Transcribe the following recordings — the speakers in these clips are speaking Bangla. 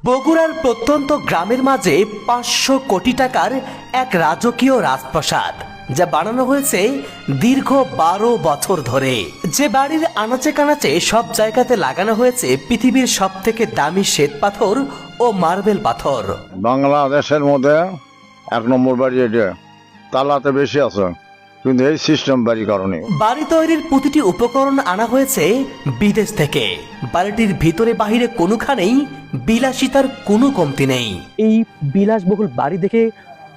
বগুড়ার প্রত্যন্ত গ্রামের মাঝে ৫০০ কোটি টাকার এক রাজকীয় রাজপ্রাসাদ, যা বানানো হয়েছে দীর্ঘ ১২ বছর ধরে। যে বাড়ির আনাচে কানাচে সব জায়গাতে লাগানো হয়েছে পৃথিবীর সব থেকে দামি শ্বেত পাথর ও মার্বেল পাথর। বাংলাদেশের মধ্যে ১ নম্বর বাড়ি এটা, তালাতে বেশি আছে, কিন্তু এই সিস্টেম বাড়ি কারণে। বাড়ি তৈরির প্রতিটি উপকরণ আনা হয়েছে বিদেশ থেকে। বাড়িটির ভিতরে বাহিরে কোনোখানেই বিলাসিতার কোনো কমতি নেই। এই বিলাসবহুল বাড়ি দেখে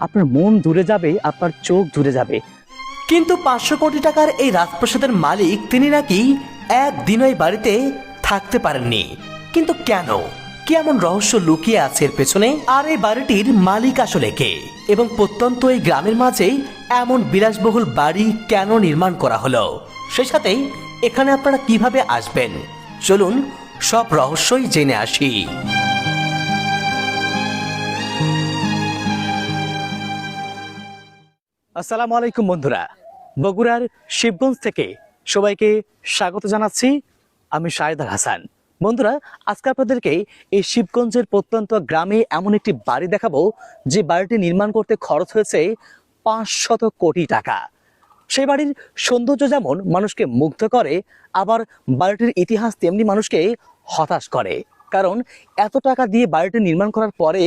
আপনার মন জুড়ে যাবে, আপনার চোখ জুড়ে যাবে। কিন্তু ৫০০ কোটি টাকার এই রাজপ্রাসাদের মালিক তিনি নাকি একদিনও এই বাড়িতে থাকতে পারেননি। কিন্তু কেন? কি এমন রহস্য লুকিয়ে আছে এর পেছনে? আর এই বাড়িটির মালিক আসলে কে, এবং প্রত্যন্ত এই গ্রামের মাঝে এমন বিলাসবহুল বাড়ি কেন নির্মাণ করা হলো? সে সাথে এখানে আপনারা কিভাবে আসবেন, চলুন সব রহস্যই জেনে আসি। আসসালামু আলাইকুম বন্ধুরা, বগুড়ার শিবগঞ্জ থেকে সবাইকে স্বাগত জানাচ্ছি। আমি শাহেদ আল হাসান। বন্ধুরা, আজকে আপনাদেরকে এই শিবগঞ্জের প্রত্যন্ত গ্রামে এমন একটি বাড়ি দেখাবো যে বাড়িটি নির্মাণ করতে খরচ হয়েছে ৫০০ কোটি টাকা। সেই বাড়ির সৌন্দর্য যেমন মানুষকে মুগ্ধ করে, আবার বাড়িটির ইতিহাস তেমনি মানুষকে হতাশ করে। কারণ এত টাকা দিয়ে বাড়িটি নির্মাণ করার পরে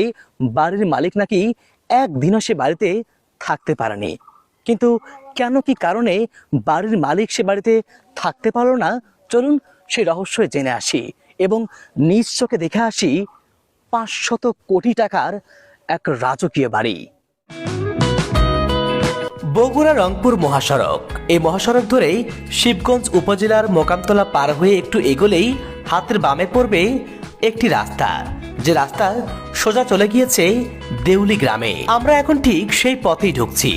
বাড়ির মালিক নাকি একদিনও সে বাড়িতে থাকতে পারেনি। কিন্তু কেন, কি কারণে বাড়ির মালিক সে বাড়িতে থাকতে পারলো না? চলুন সেই রহস্য জেনে আসি এবং নিজ চোখে দেখে আসি ৫০০ কোটি টাকার এক রাজকীয় বাড়ি। বগুড়া রংপুর মহাসড়ক। এই মহাসড়ক ধরেই শিবগঞ্জ উপজেলার মোকামতলা পার হয়ে একটু এগোলেই হাতের বামে পড়বে একটি রাস্তা, যে রাস্তা সোজা চলে গিয়েছে দেউলি গ্রামে। আমরা এখন ঠিক সেই পথেই ঢুকছি।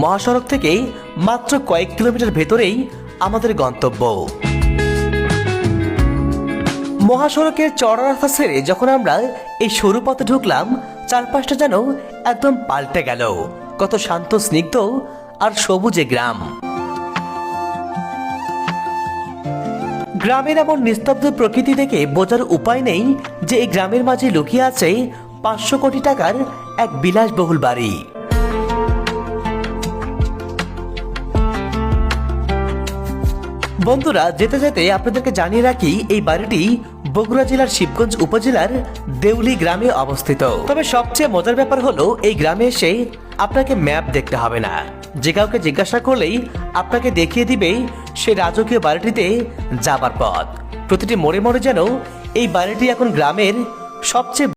মহাসড়ক থেকে মাত্র কয়েক কিলোমিটার ভেতরেই আমাদের গন্তব্য। মহাসড়কের চড়া রাস্তা ছেড়ে যখন আমরা এই সরু পথে ঢুকলাম, চারপাশটা যেন একদম পাল্টে গেল। কত শান্ত, স্নিগ্ধ আর সবুজে গ্রাম। গ্রামের এমন নিস্তব্ধ প্রকৃতি দেখে বোঝার উপায় নেই যে এই গ্রামের মাঝে লুকিয়ে আছে ৫০০ কোটি টাকার এক বিলাসবহুল বাড়ি। বন্ধুরা, যেতে যেতে আপনাদেরকে জানিয়ে রাখি, এই বাড়িটি বগুড়া জেলার শিবগঞ্জ উপজেলার দেউলি গ্রামে অবস্থিত। তবে সবচেয়ে মজার ব্যাপার হলো, এই গ্রামে এসে আপনাকে ম্যাপ দেখতে হবে না। যে কাউকে জিজ্ঞাসা করলেই আপনাকে দেখিয়ে দিবে সেই রাজকীয় বাড়িটিতে যাবার পথ। প্রতিটি মোড়ে মোড়ে যেন এই বাড়িটি এখন গ্রামের সবচেয়ে